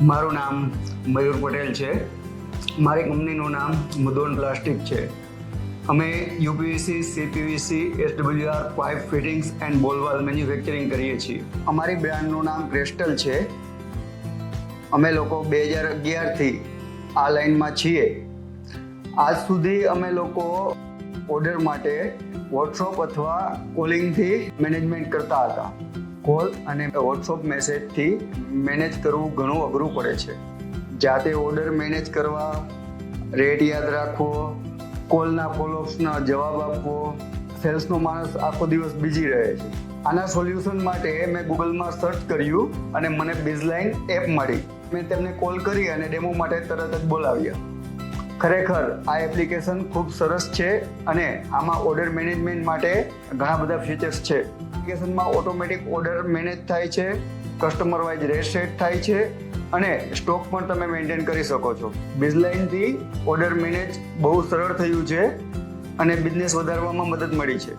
મારું નામ મયુર પટેલ છે. મારી કંપનીનું નામ મુદોન પ્લાસ્ટિક છે. અમે UPVC, CPVC, SWR pipe fittings and ball valve manufacturing કરીએ છીએ. અમારી બ્રાન્ડનું નામ ક્રિસ્ટલ છે. અમે લોકો 2011થી આ લાઇનમાં છીએ. આજ સુધી અમે લોકો ઓર્ડર માટે વોટ્સઅપ અથવા કોલિંગથી મેનેજમેન્ટ કરતા હતા. કોલ અને વોટ્સઅપ મેસેજથી મેનેજ કરવું ઘણું અઘરું પડે છે. જાતે ઓર્ડર મેનેજ કરવા, રેટ યાદ રાખવો, કોલના ફોલોઅપ્સના જવાબ આપવો, સેલ્સનો માણસ આખો દિવસ બિઝી રહે છે. આના સોલ્યુશન માટે મેં ગૂગલમાં સર્ચ કર્યું અને મને બીઝલાઇન એપ મળી. મેં તેમને કોલ કરી અને ડેમો માટે તરત જ બોલાવ્યા. ખરેખર આ એપ્લિકેશન ખૂબ સરસ છે અને આમાં ઓર્ડર મેનેજમેન્ટ માટે ઘણા બધા ફીચર્સ છે. એપ્લિકેશનમાં ઓટોમેટિક ઓર્ડર મેનેજ થાય છે, કસ્ટમર વાઇઝ રેટ સેટ થાય છે અને સ્ટોક પણ તમે મેન્ટેન કરી શકો છો. બીઝલાઇનથી ઓર્ડર મેનેજ બહુ સરળ થયું છે અને બિઝનેસ વધારવામાં મદદ મળી છે.